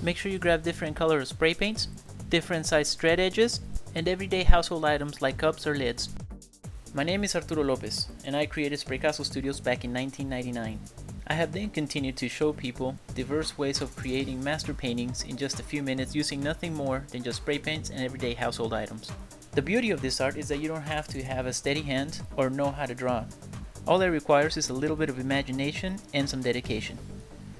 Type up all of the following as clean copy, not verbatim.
Make sure you grab different color spray paints, different size thread edges, and everyday household items like cups or lids. My name is Arturo Lopez, and I created Spraycasso Studios back in 1999. I have then continued to show people diverse ways of creating master paintings in just a few minutes using nothing more than just spray paints and everyday household items. The beauty of this art is that you don't have to have a steady hand or know how to draw. All it requires is a little bit of imagination and some dedication.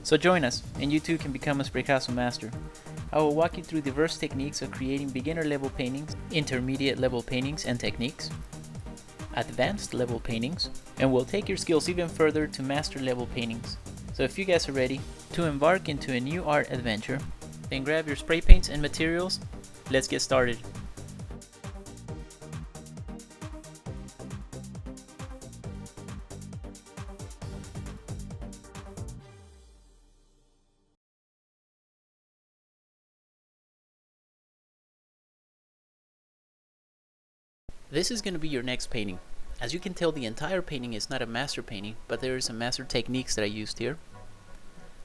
So join us, and you too can become a Spraycasso master. I will walk you through diverse techniques of creating beginner level paintings, intermediate level paintings and techniques, advanced level paintings, and we'll take your skills even further to master level paintings. So if you guys are ready to embark into a new art adventure, then grab your spray paints and materials. Let's get started. This is going to be your next painting. As you can tell, the entire painting is not a master painting, but there are some master techniques that I used here.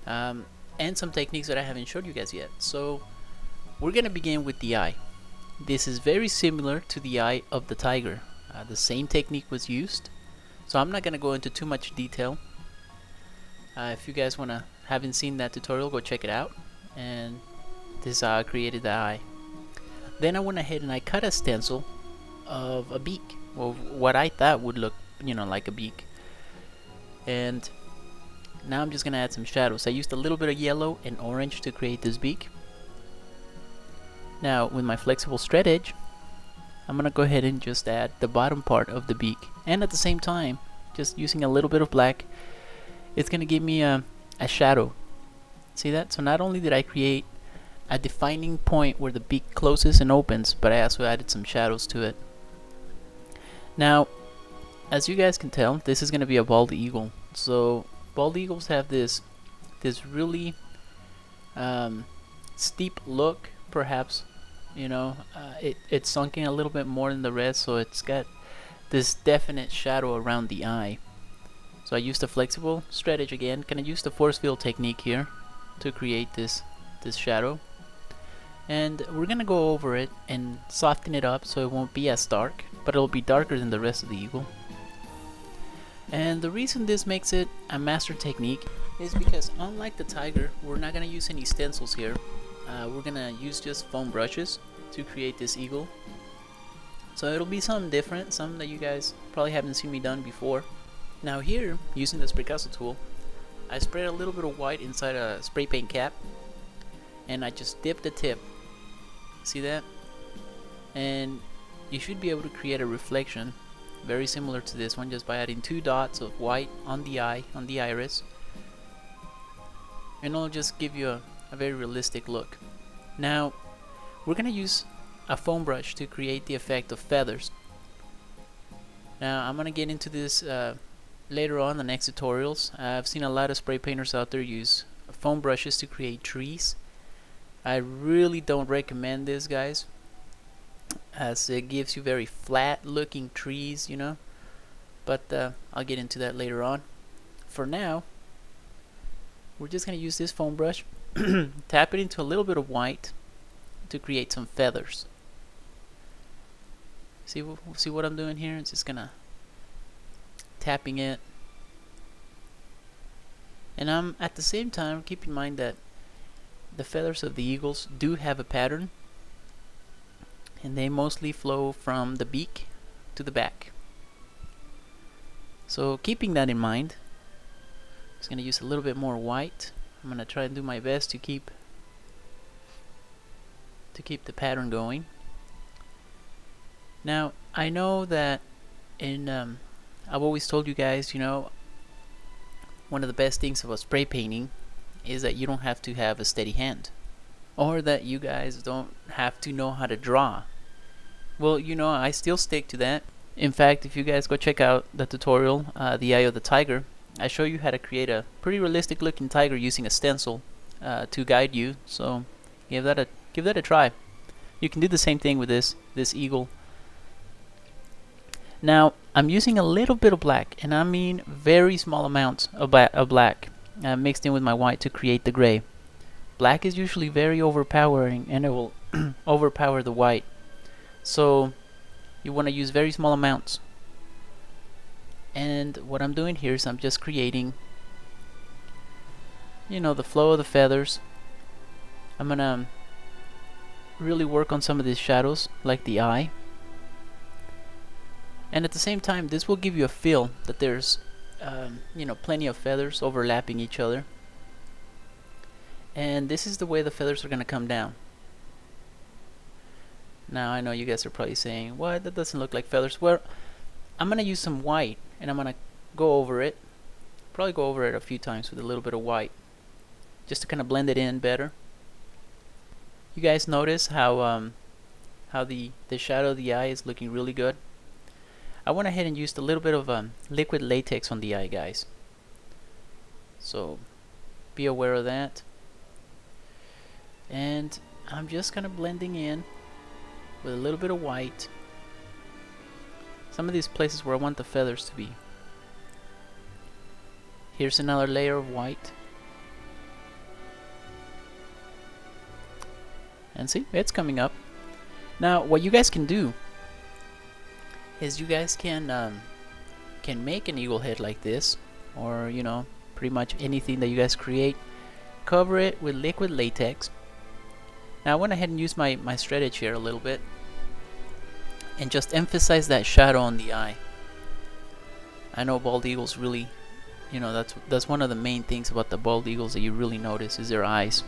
And some techniques that I haven't showed you guys yet. So we're going to begin with the eye. This is very similar to the eye of the tiger. The same technique was used. So I'm not going to go into too much detail. If you guys haven't seen that tutorial, go check it out. And this is how I created the eye. Then I went ahead and I cut a stencil of a beak, well, what I thought would look, like a beak. And now I'm just gonna add some shadows. I used a little bit of yellow and orange to create this beak. Now with my flexible thread edge, I'm gonna go ahead and just add the bottom part of the beak, and at the same time just using a little bit of black, it's gonna give me a shadow. See that? So not only did I create a defining point where the beak closes and opens, but I also added some shadows to it. Now, as you guys can tell, this is going to be a bald eagle. So, bald eagles have this really steep look, perhaps. It's sunk in a little bit more than the rest, so it's got this definite shadow around the eye. So I used a flexible thread edge again. Gonna use the force field technique here to create this shadow. And we're gonna go over it and soften it up so it won't be as dark, but it'll be darker than the rest of the eagle. And the reason this makes it a master technique is because unlike the tiger, we're not gonna use any stencils here. We're gonna use just foam brushes to create this eagle. So it'll be something different, something that you guys probably haven't seen me done before. Now here, using the Spraycasso tool, I sprayed a little bit of white inside a spray paint cap, and I just dipped the tip. See that? And you should be able to create a reflection very similar to this one just by adding 2 dots of white on the eye, on the iris, and it'll just give you a very realistic look. Now we're gonna use a foam brush to create the effect of feathers. Now I'm gonna get into this later on in the next tutorials. I've seen a lot of spray painters out there use foam brushes to create trees. I really don't recommend this, guys, as it gives you very flat looking trees, but I'll get into that later on. For now, we're just going to use this foam brush, tap it into a little bit of white to create some feathers. See what I'm doing here? It's just gonna tapping it, and I'm at the same time keep in mind that the feathers of the eagles do have a pattern, and they mostly flow from the beak to the back. So keeping that in mind, I'm just going to use a little bit more white. I'm going to try and do my best to keep the pattern going. Now I know that I've always told you guys, one of the best things about spray painting is that you don't have to have a steady hand, or that you guys don't have to know how to draw. Well, I still stick to that. In fact, if you guys go check out the tutorial, the eye of the tiger, I show you how to create a pretty realistic looking tiger using a stencil to guide you. So give that a try. You can do the same thing with this eagle. Now I'm using a little bit of black, and I mean very small amounts of black mixed in with my white to create the gray. black is usually very overpowering and it will overpower the white. So you want to use very small amounts. And what I'm doing here is I'm just creating, you know, the flow of the feathers. I'm gonna really work on some of these shadows, like the eye. And at the same time, this will give you a feel that there's, you know, plenty of feathers overlapping each other. And this is the way the feathers are gonna come down. Now I know you guys are probably saying, what, that doesn't look like feathers. Well, I'm gonna use some white and I'm gonna go over it, probably go over it a few times with a little bit of white, just to kind of blend it in better. You guys notice how the shadow of the eye is looking really good? I went ahead and used a little bit of liquid latex on the eye, guys. So be aware of that. And I'm just kind of blending in with a little bit of white. Some of these places where I want the feathers to be. Here's another layer of white. And see, it's coming up. Now, what you guys can do is you guys can make an eagle head like this, or you know, pretty much anything that you guys create. Cover it with liquid latex. Now, I went ahead and used my shredded here a little bit, and just emphasize that shadow on the eye. I know bald eagles really, you know, that's one of the main things about the bald eagles that you really notice is their eyes.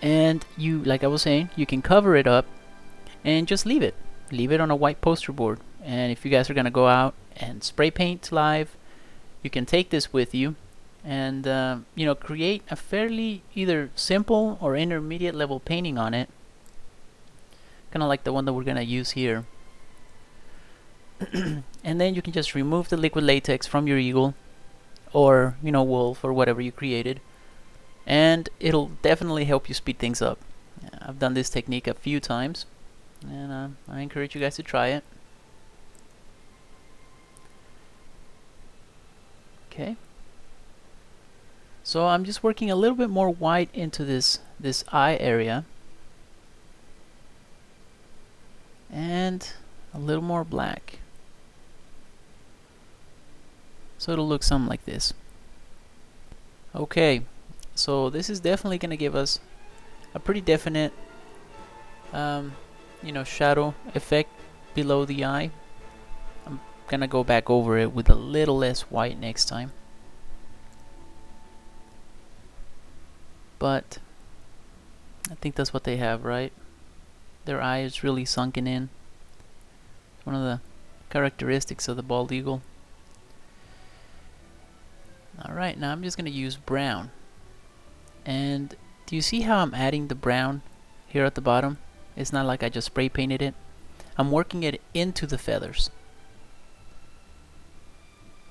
And you, like I was saying, you can cover it up and just leave it on a white poster board. And if you guys are gonna go out and spray paint live, you can take this with you and you know, create a fairly either simple or intermediate level painting on it, kind of like the one that we're gonna use here. And then you can just remove the liquid latex from your eagle, or you know, wolf, or whatever you created, and it'll definitely help you speed things up. I've done this technique a few times, and I encourage you guys to try it. Okay, so I'm just working a little bit more white into this eye area, and a little more black, so it'll look something like this. Okay, so this is definitely going to give us a pretty definite you know, shadow effect below the eye. I'm gonna go back over it with a little less white next time, but I think that's what they have, right? Their eye is really sunken in. It's one of the characteristics of the bald eagle. Alright, now I'm just gonna use brown. And do you see how I'm adding the brown here at the bottom? It's not like I just spray painted it. I'm working it into the feathers.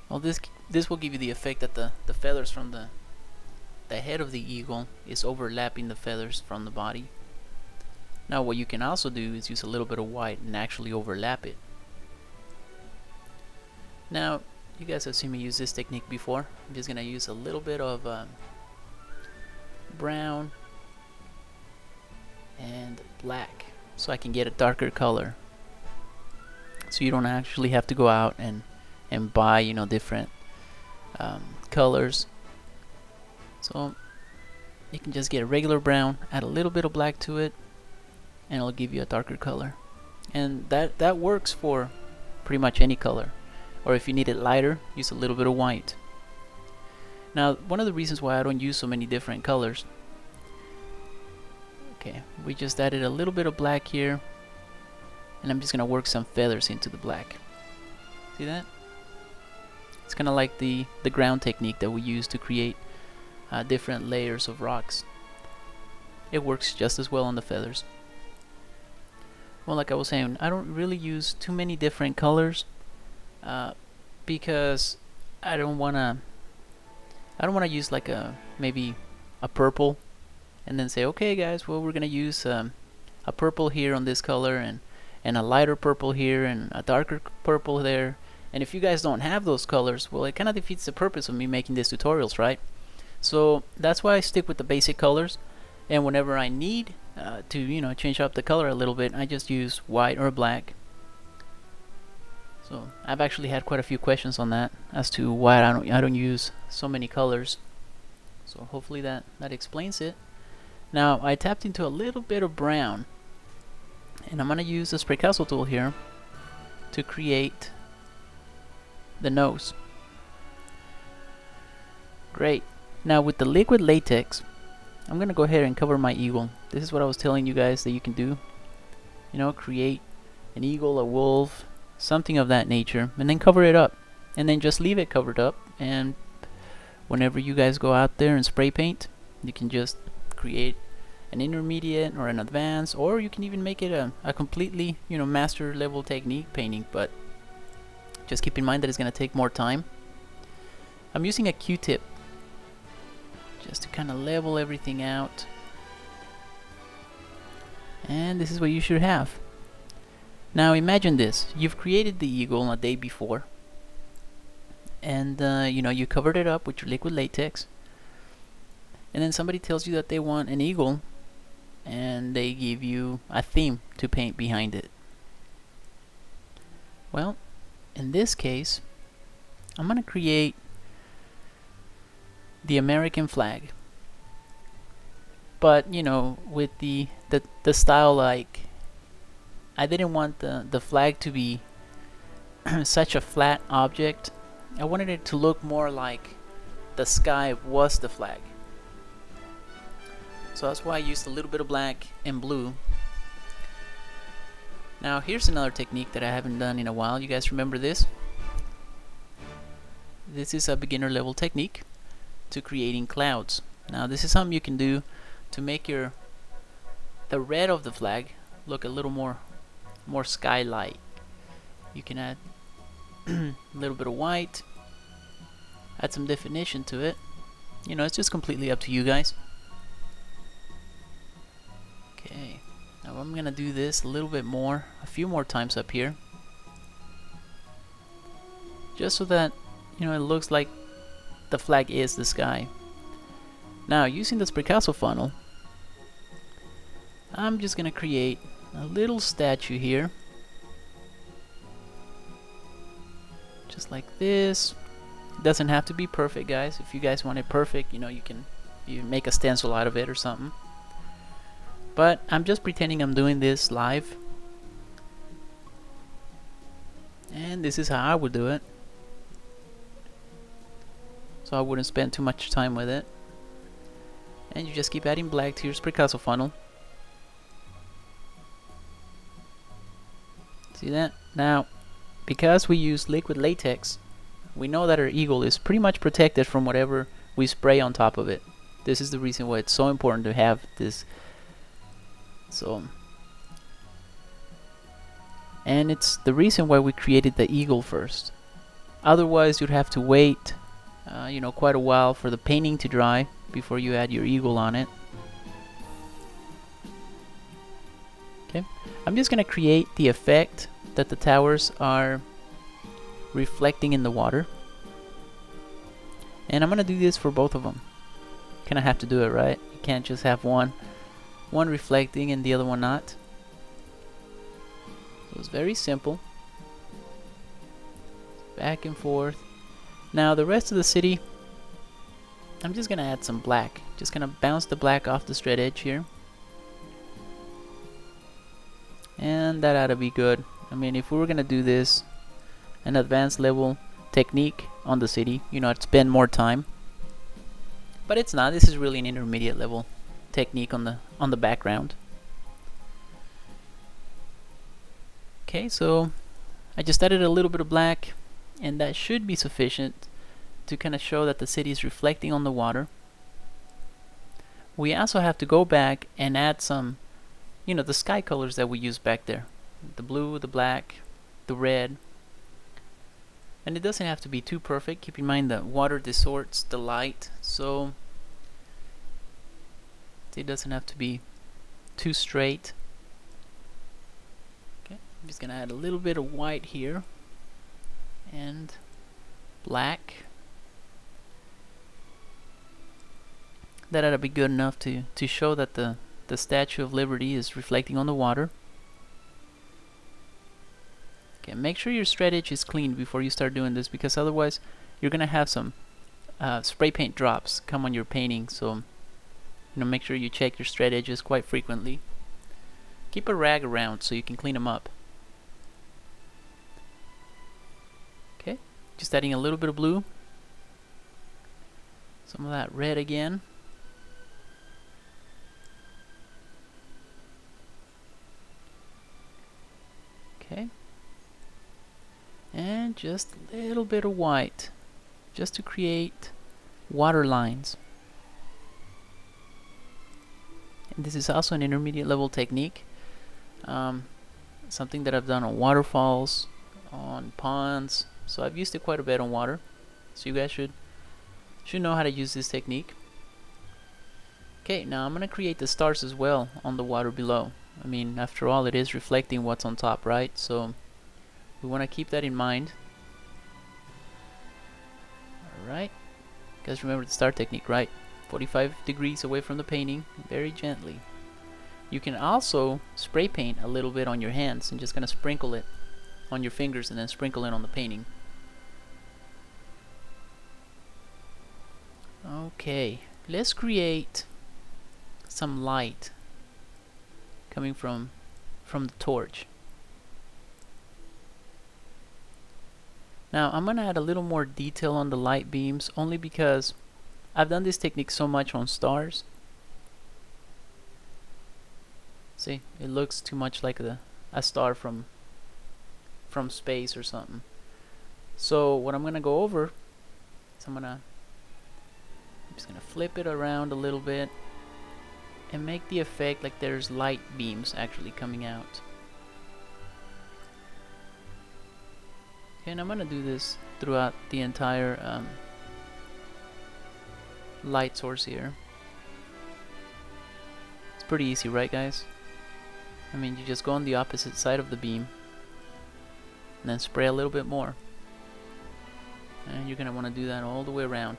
Well, this will give you the effect that the feathers from the head of the eagle is overlapping the feathers from the body. Now what you can also do is use a little bit of white and actually overlap it. Now you guys have seen me use this technique before. I'm just gonna use a little bit of brown and black so I can get a darker color, so you don't actually have to go out and buy, you know, different colors. So you can just get a regular brown, add a little bit of black to it, and it'll give you a darker color. And that works for pretty much any color. Or if you need it lighter, use a little bit of white. Now, one of the reasons why I don't use so many different colors, okay, we just added a little bit of black here, and I'm just gonna work some feathers into the black. See that? It's kind of like the ground technique that we use to create different layers of rocks. It works just as well on the feathers. Well, like I was saying, I don't really use too many different colors because I don't wanna use like maybe a purple and then say, okay guys, well, we're gonna use a purple here on this color and a lighter purple here and a darker purple there. And if you guys don't have those colors, well, it kind of defeats the purpose of me making these tutorials, right? So that's why I stick with the basic colors, and whenever I need to change up the color a little bit, I just use white or black. So I've actually had quite a few questions on that as to why I don't use so many colors. So hopefully that explains it. Now I tapped into a little bit of brown, and I'm gonna use the spraycasso tool here to create the nose. Great. Now with the liquid latex, I'm gonna go ahead and cover my eagle. This is what I was telling you guys that you can do. Create an eagle, a wolf, something of that nature, and then cover it up. And then just leave it covered up, and whenever you guys go out there and spray paint, you can just create an intermediate or an advanced, or you can even make it a completely master level technique painting, but just keep in mind that it's gonna take more time. I'm using a Q-tip just to kind of level everything out, and this is what you should have. Now imagine this: you've created the eagle a day before, and you covered it up with your liquid latex, and then somebody tells you that they want an eagle, and they give you a theme to paint behind it. Well, in this case, I'm gonna create the American flag, but with the style, like I didn't want the flag to be such a flat object. I wanted it to look more like the sky was the flag. So that's why I used a little bit of black and blue. Now here's another technique that I haven't done in a while. You guys remember this? This is a beginner level technique to creating clouds. Now this is something you can do to make the red of the flag look a little more sky-like. You can add a little bit of white, add some definition to it. It's just completely up to you guys. Okay, now I'm gonna do this a little bit more, a few more times up here, just so that it looks like the flag is the sky. Now using the spraycasso funnel, I'm just gonna create a little statue here, just like this. It doesn't have to be perfect, guys. If you guys want it perfect, you make a stencil out of it or something. But I'm just pretending I'm doing this live, and this is how I would do it, so I wouldn't spend too much time with it. And you just keep adding black to your spraycasso funnel. See that? Now, because we use liquid latex, we know that our eagle is pretty much protected from whatever we spray on top of it. This is the reason why it's so important to have this. And it's the reason why we created the eagle first. Otherwise, you'd have to wait, quite a while for the painting to dry before you add your eagle on it. Okay, I'm just gonna create the effect that the towers are reflecting in the water, and I'm gonna do this for both of them. Kind of have to do it, right? You can't just have one reflecting and the other one not. So it's very simple. Back and forth. Now the rest of the city, I'm just gonna add some black. Just gonna bounce the black off the straight edge here, and that ought to be good. I mean, if we were gonna do this an advanced level technique on the city, I'd spend more time, but it's not. This is really an intermediate level technique on the background. Okay, so I just added a little bit of black, and that should be sufficient to kind of show that the city is reflecting on the water. We also have to go back and add some, the sky colors that we used back there. The blue, the black, the red. And it doesn't have to be too perfect. Keep in mind that water distorts the light, so it doesn't have to be too straight. Okay, I'm just gonna add a little bit of white here and black. that ought to be good enough to show that the Statue of Liberty is reflecting on the water. Okay, make sure your straight edge is clean before you start doing this, because otherwise you're gonna have some spray paint drops come on your painting. So make sure you check your straight edges quite frequently. Keep a rag around so you can clean them up. Okay, just adding a little bit of blue, some of that red again. Okay, and just a little bit of white, just to create water lines. And this is also an intermediate level technique, something that I've done on waterfalls, on ponds, so I've used it quite a bit on water, so you guys should know how to use this technique. Okay, now I'm gonna create the stars as well on the water below. I mean, after all, it is reflecting what's on top, right? So we want to keep that in mind. Alright, guys, remember the star technique, right? 45 degrees away from the painting, very gently. You can also spray paint a little bit on your hands and just kind of sprinkle it on your fingers and then sprinkle it on the painting. Okay, let's create some light coming from the torch. Now I'm gonna add a little more detail on the light beams, only because I've done this technique so much on stars. See, it looks too much like a star from space or something. So what I'm gonna go over is I'm just gonna flip it around a little bit and make the effect like there's light beams actually coming out. Okay, and I'm gonna do this throughout the entire light source here. It's pretty easy, right, guys? I mean, you just go on the opposite side of the beam and then spray a little bit more, and you're gonna want to do that all the way around.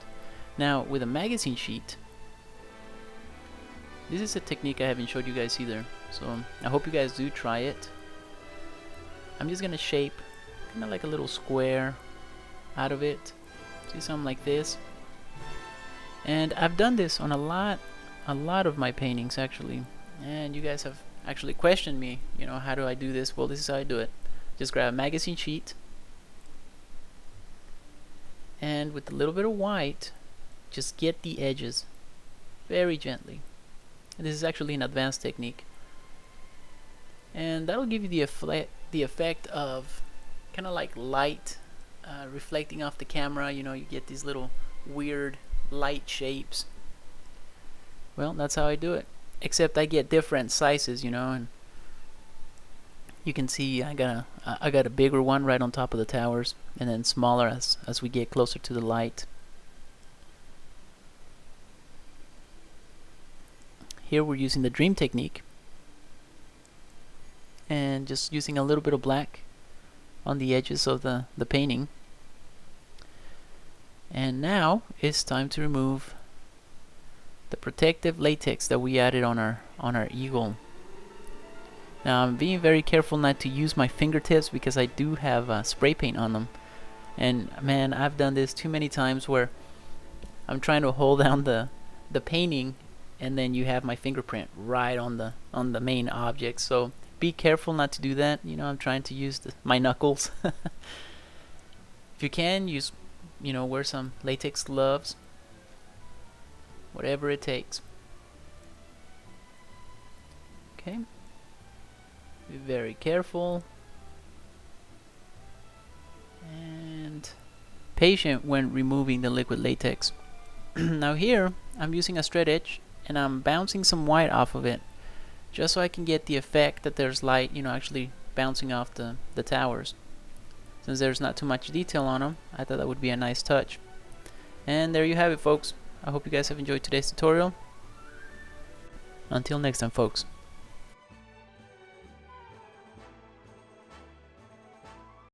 Now with a magazine sheet, this is a technique I haven't showed you guys either, so I hope you guys do try it. I'm just gonna shape kind of like a little square out of it. See, something like this. And I've done this on a lot of my paintings actually, and you guys have actually questioned me, how do I do this? Well, this is how I do it. Just grab a magazine sheet, and with a little bit of white, just get the edges very gently. And this is actually an advanced technique, and that'll give you the effect of kind of like light reflecting off the camera. You get these little weird light shapes. Well, that's how I do it, except I get different sizes, and you can see I got a bigger one right on top of the towers, and then smaller as we get closer to the light. Here we're using the dream technique and just using a little bit of black on the edges of the painting. And now it's time to remove the protective latex that we added on our eagle. Now I'm being very careful not to use my fingertips because I do have spray paint on them, and man, I've done this too many times where I'm trying to hold down the painting and then you have my fingerprint right on the main object. So be careful not to do that. I'm trying to use my knuckles. If you can, use wear some latex gloves, whatever it takes. Okay, be very careful and patient when removing the liquid latex. Now here I'm using a straight edge and I'm bouncing some white off of it just so I can get the effect that there's light actually bouncing off the towers. Since there's not too much detail on them, I thought that would be a nice touch. And there you have it, folks. I hope you guys have enjoyed today's tutorial. Until next time, folks.